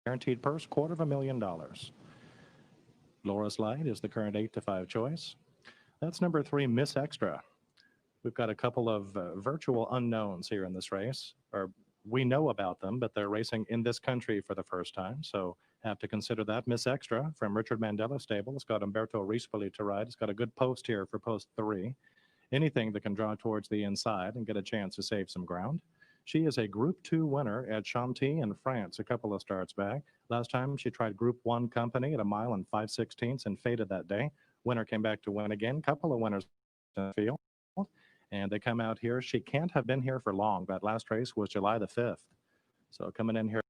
Guaranteed purse, $250,000. Laura's Light is the current 8 to 5 choice. That's number 3, Miss Extra. We've got a couple of virtual unknowns here in this race, or we know about them, but they're racing in this country for the first time. So have to consider that. Miss Extra from Richard Mandela Stable. It's got Umberto Rispoli to ride. It's got a good post here for post 3. Anything that can draw towards the inside and get a chance to save some ground. She is a Group 2 winner at Chantilly in France a couple of starts back. Last time she tried Group 1 company at a mile and 5/16 and faded that day. Winner came back to win again. Couple of winners in the field. And they come out here. She can't have been here for long. That last race was July the 5th. So coming in here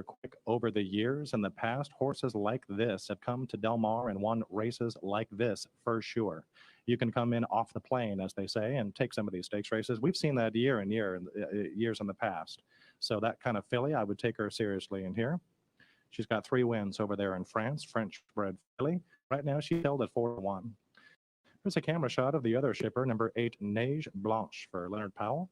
quick over the years in the past, horses like this have come to Del Mar and won races like this for sure. You can come in off the plane, as they say, and take some of these stakes races. We've seen that years in the past. So that kind of filly, I would take her seriously in here. She's got 3 wins over there in France, French bred filly. Right now she's held at 4-1. Here's a camera shot of the other shipper, number 8, Neige Blanche for Leonard Powell.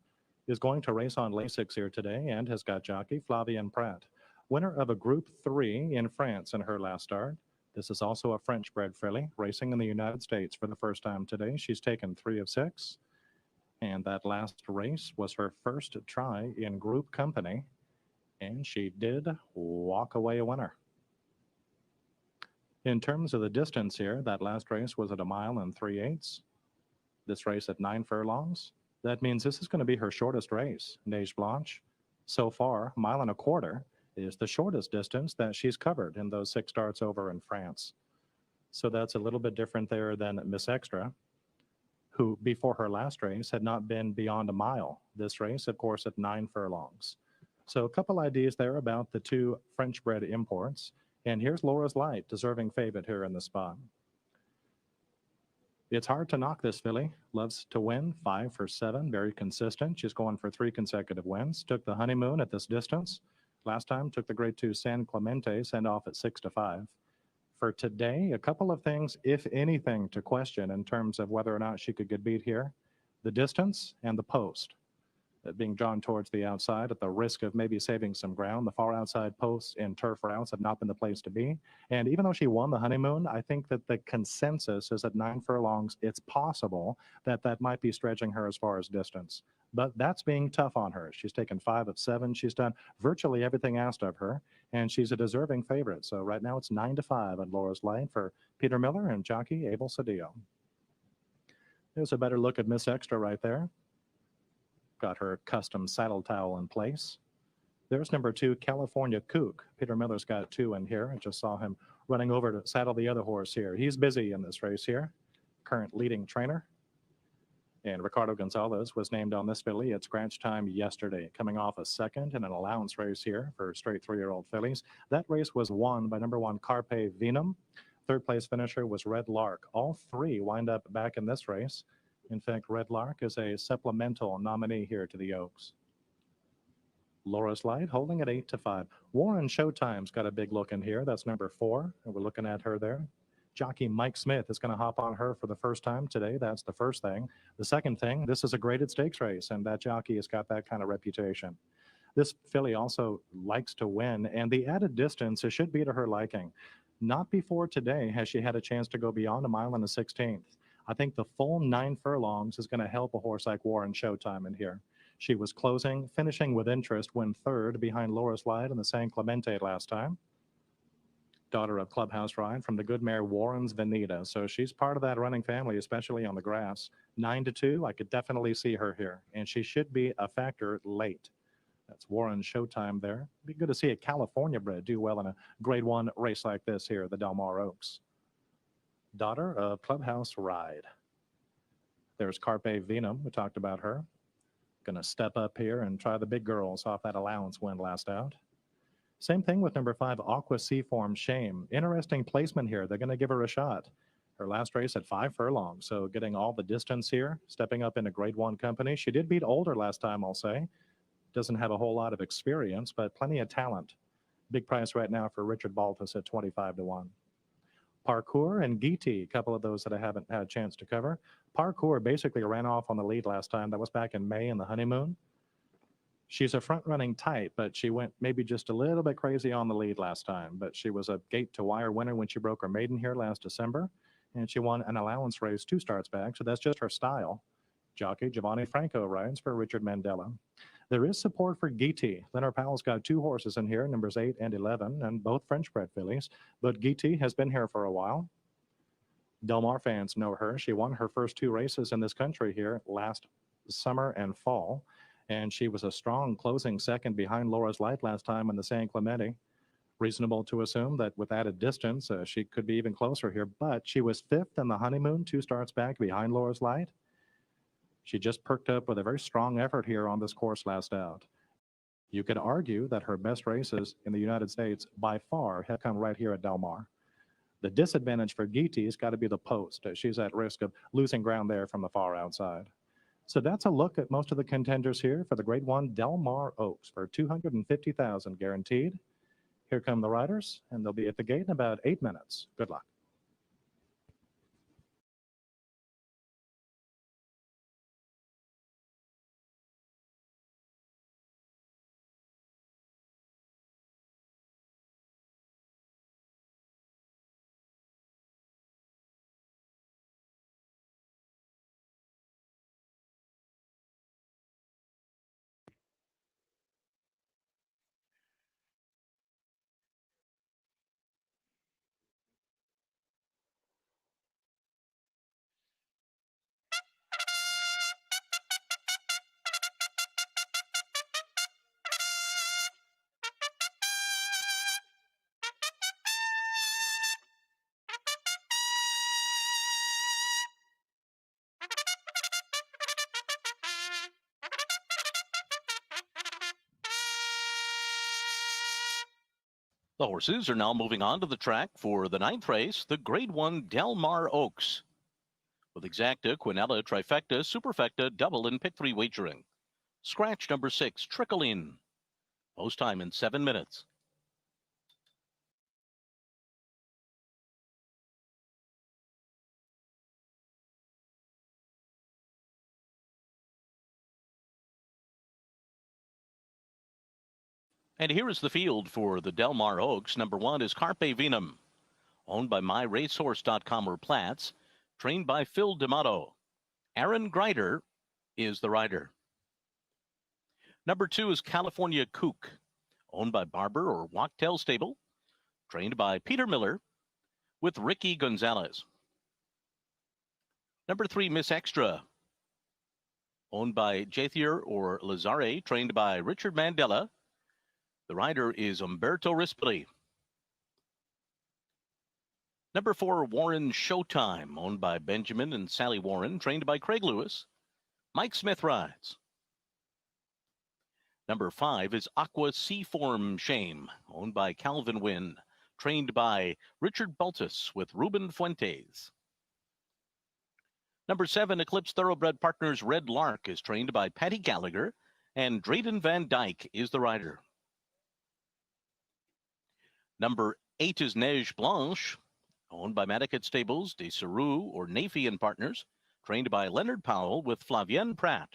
Is going to race on Lasix here today and has got jockey Flavien Prat. Winner of a Group 3 in France in her last start. This is also a French-bred filly racing in the United States for the first time today. She's taken 3 of 6. And that last race was her first try in group company. And she did walk away a winner. In terms of the distance here, that last race was at a mile and 3/8. This race at 9 furlongs. That means this is going to be her shortest race, Neige Blanche. So far, 1.25 miles is the shortest distance that she's covered in those 6 starts over in France. So that's a little bit different there than Miss Extra, who before her last race had not been beyond a mile. This race, of course, at 9 furlongs. So a couple ideas there about the 2 French-bred imports. And here's Laura's Light, deserving favorite here in the spot. It's hard to knock this filly. Loves to win, 5 for 7, very consistent. She's going for 3 consecutive wins. Took the honeymoon at this distance. Last time took the Grade 2 San Clemente, sent off at 6-5. For today, a couple of things, if anything, to question in terms of whether or not she could get beat here. The distance and the post. Being drawn towards the outside at the risk of maybe saving some ground. The far outside posts in turf routes have not been the place to be. And even though she won the honeymoon, I think that the consensus is at 9 furlongs. It's possible that that might be stretching her as far as distance. But that's being tough on her. She's taken 5 of 7. She's done virtually everything asked of her, and she's a deserving favorite. So right now it's 9-5 at Laura's Light for Peter Miller and jockey Abel Cedillo. There's a better look at Miss Extra right there. Got her custom saddle towel in place. There's number 2, California Kook. Peter Miller's got 2 in here. I just saw him running over to saddle the other horse here. He's busy in this race here. Current leading trainer. And Ricardo Gonzalez was named on this filly at scratch time yesterday, coming off a second in an allowance race here for straight 3-year-old fillies. That race was won by number 1, Carpe Vinum. Third place finisher was Red Lark. All 3 wind up back in this race. In fact, Red Lark is a supplemental nominee here to the Oaks. Laura's Light holding at 8-5. Warren Showtime's got a big look in here. That's number 4. And we're looking at her there. Jockey Mike Smith is going to hop on her for the first time today. That's the first thing. The second thing, this is a graded stakes race, and that jockey has got that kind of reputation. This filly also likes to win, and the added distance, it should be to her liking. Not before today has she had a chance to go beyond a mile and a 16th. I think the full 9 furlongs is going to help a horse like Warren Showtime in here. She was finishing with interest, when 3rd behind Laura's Light in the San Clemente last time. Daughter of Clubhouse Ride from the good mare Warren's Veneta. So she's part of that running family, especially on the grass. 9-2, I could definitely see her here. And she should be a factor late. That's Warren Showtime there. Be good to see a California bred do well in a Grade 1 race like this here at the Del Mar Oaks. Daughter of Clubhouse Ride. There's Carpe Vinum. We talked about her. Going to step up here and try the big girls off that allowance win last out. Same thing with number 5, Aqua Seaform Shame. Interesting placement here. They're going to give her a shot. Her last race at 5 furlongs, so getting all the distance here, stepping up into Grade 1 company. She did beat Older last time, I'll say. Doesn't have a whole lot of experience, but plenty of talent. Big price right now for Richard Baltus at 25-1. Parkour and Geety, a couple of those that I haven't had a chance to cover. Parkour basically ran off on the lead last time. That was back in May in the honeymoon. She's a front-running type, but she went maybe just a little bit crazy on the lead last time. But she was a gate-to-wire winner when she broke her maiden here last December, and she won an allowance race 2 starts back, so that's just her style. Jockey Giovanni Franco rides for Richard Mandela. There is support for Geety. Leonard Powell's got 2 horses in here, numbers 8 and 11, and both French-bred fillies, but Geety has been here for a while. Del Mar fans know her. She won her first 2 races in this country here last summer and fall, and she was a strong closing second behind Laura's Light last time in the San Clemente. Reasonable to assume that with added distance, she could be even closer here, but she was 5th in the Honeymoon, 2 starts back behind Laura's Light. She just perked up with a very strong effort here on this course last out. You could argue that her best races in the United States by far have come right here at Del Mar. The disadvantage for Geety's got to be the post. She's at risk of losing ground there from the far outside. So that's a look at most of the contenders here for the Grade 1 Del Mar Oaks for $250,000 guaranteed. Here come the riders, and they'll be at the gate in about 8 minutes. Good luck. The horses are now moving on to the track for the 9th race, the Grade 1 Del Mar Oaks, with Exacta, Quinella, Trifecta, Superfecta, Double, and Pick 3 wagering. Scratch number 6, Trickle In. Post time in 7 minutes. And here is the field for the Del Mar Oaks. Number 1 is Carpe Vinum, owned by MyRacehorse.com or Platts, trained by Phil D'Amato. Aaron Greider is the rider. Number 2 is California Kook, owned by Barber or Wachtell Stable, trained by Peter Miller with Ricky Gonzalez. Number 3, Miss Extra, owned by Jathier or Lazare, trained by Richard Mandela. The rider is Umberto Rispoli. Number 4, Warren Showtime, owned by Benjamin and Sally Warren, trained by Craig Lewis. Mike Smith rides. Number 5 is Aqua Seaform Shame, owned by Calvin Wynn, trained by Richard Baltus with Ruben Fuentes. Number 7, Eclipse Thoroughbred Partners Red Lark, is trained by Patty Gallagher, and Drayden Van Dyke is the rider. Number 8 is Neige Blanche, owned by Madaket Stables, De Saru or Nafy and Partners, trained by Leonard Powell with Flavienne Pratt.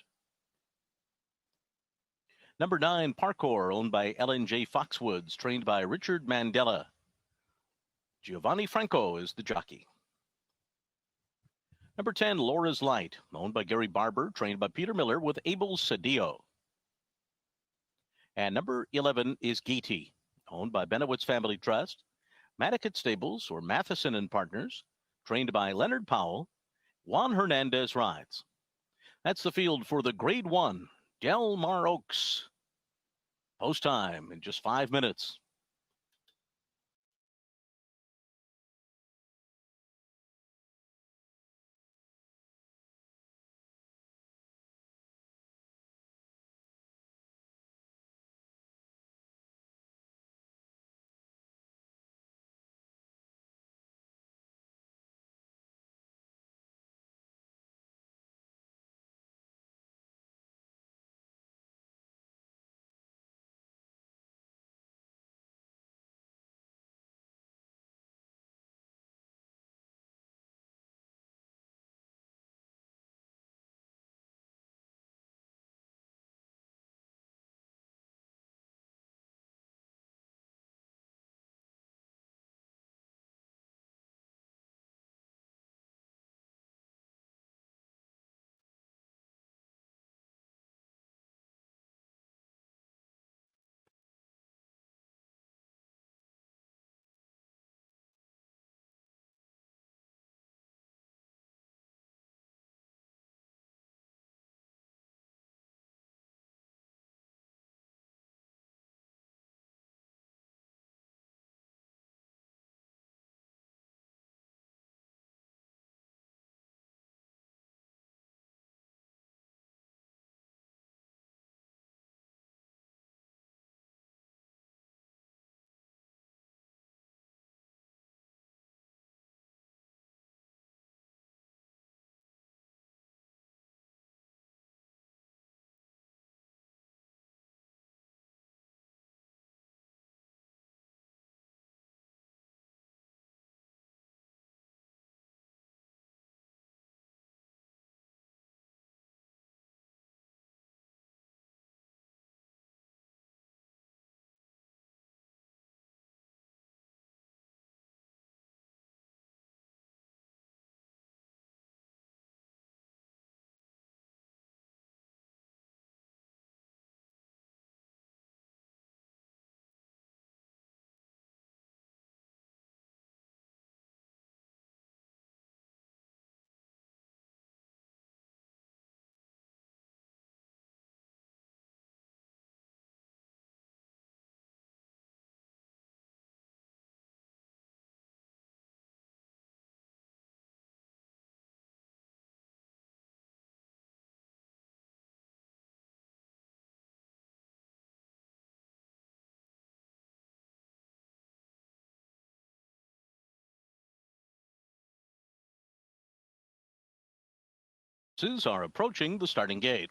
Number 9, Parkour, owned by L&J Foxwoods, trained by Richard Mandela. Giovanni Franco is the jockey. Number 10, Laura's Light, owned by Gary Barber, trained by Peter Miller with Abel Cedillo. And number 11 is Geety, owned by Benowitz Family Trust, Madaket Stables or Matheson and Partners, trained by Leonard Powell. Juan Hernandez rides. That's the field for the Grade 1 Del Mar Oaks. Post time in just 5 minutes. horses are approaching the starting gate.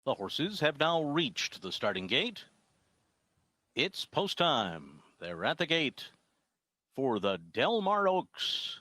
The horses have now reached the starting gate. It's post time. They're at the gate for the Del Mar Oaks.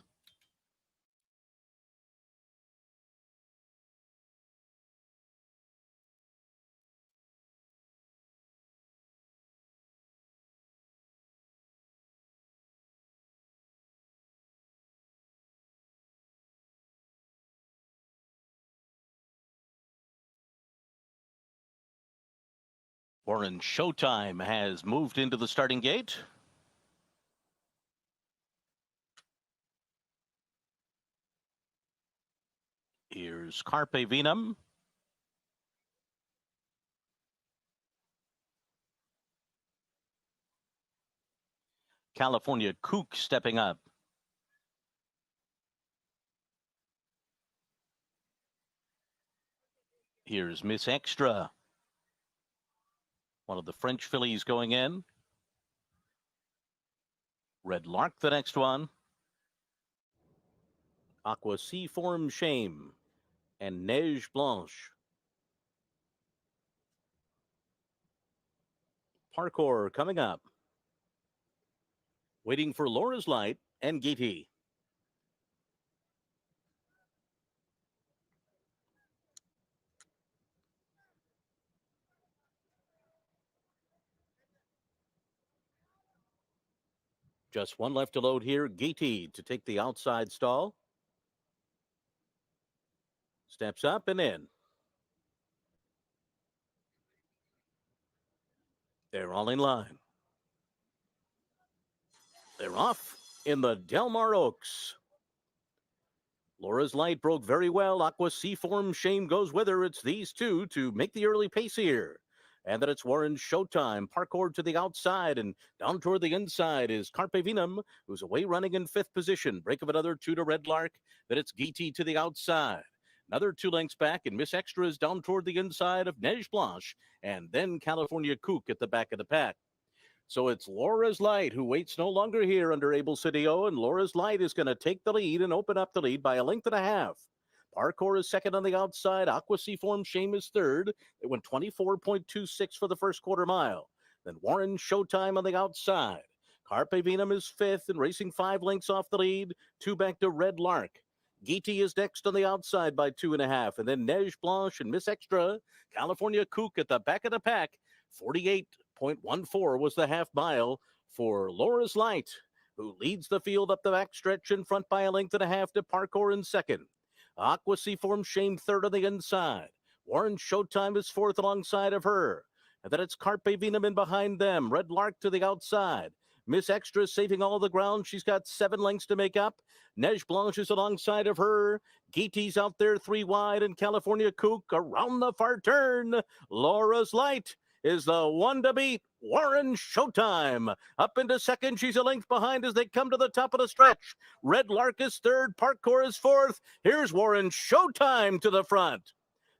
Warren Showtime has moved into the starting gate. Here's Carpe Vinum. California Kook stepping up. Here's Miss Extra. One of the French fillies going in. Red Lark, the next one. Aqua Seaform Shame and Neige Blanche. Parkour coming up. Waiting for Laura's Light and Geety. Just one left to load here. Geety to take the outside stall. Steps up and in. They're all in line. They're off in the Del Mar Oaks. Laura's Light broke very well. Aqua Seaform Shame goes with her. It's these two to make the early pace here. And then it's Warren Showtime. Parkour to the outside and down toward the inside is Carpe Vinum, who's away running in fifth position. Break of another two to Red Lark. Then it's Geety to the outside. Another 2 lengths back, and Miss Extra is down toward the inside of Neige Blanche. And then California Kook at the back of the pack. So it's Laura's Light who waits no longer here under Abel Citio, and Laura's Light is going to take the lead and open up the lead by a length and a half. Parkour is second on the outside. Aqua Seaform Shame is third. It went 24.26 for the first quarter mile. Then Warren Showtime on the outside. Carpe Vinum is fifth and racing 5 lengths off the lead. 2 back to Red Lark. Geety is next on the outside by 2.5. And then Neige Blanche and Miss Extra. California Kook at the back of the pack. 48.14 was the half mile for Laura's Light, who leads the field up the backstretch in front by a length and a half to Parkour in second. Aqua Seaform Shame third on the inside. Warren Showtime is fourth alongside of her. And then it's Carpe Vinum in behind them. Red Lark to the outside. Miss Extra saving all the ground. She's got 7 lengths to make up. Neige Blanche is alongside of her. Geety's out there 3 wide, and California Kook around the far turn. Laura's Light is the one to beat. Warren Showtime up into second. She's a length behind as they come to the top of the stretch. Red Lark is third. Parkour is fourth. Here's Warren Showtime to the front.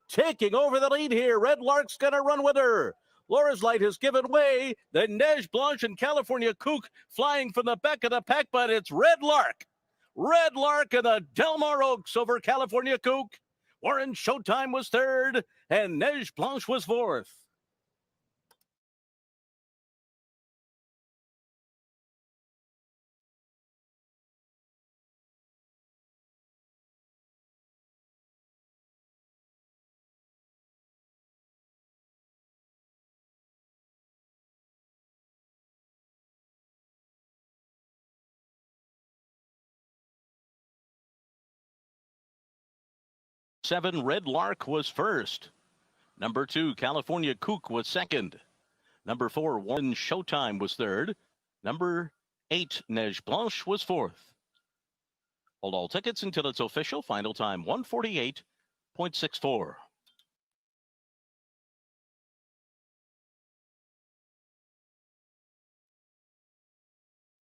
Taking over the lead here. Red Lark's going to run with her. Laura's Light has given way. Then Neige Blanche and California Kook flying from the back of the pack, but it's Red Lark. Red Lark and the Del Mar Oaks over California Kook. Warren Showtime was third, and Neige Blanche was fourth. Seven, Red Lark was first. Number 2, California Kook was second. Number 4, Warren Showtime was third. Number 8, Neige Blanche was fourth. Hold all tickets until it's official. Final time 1:48.64.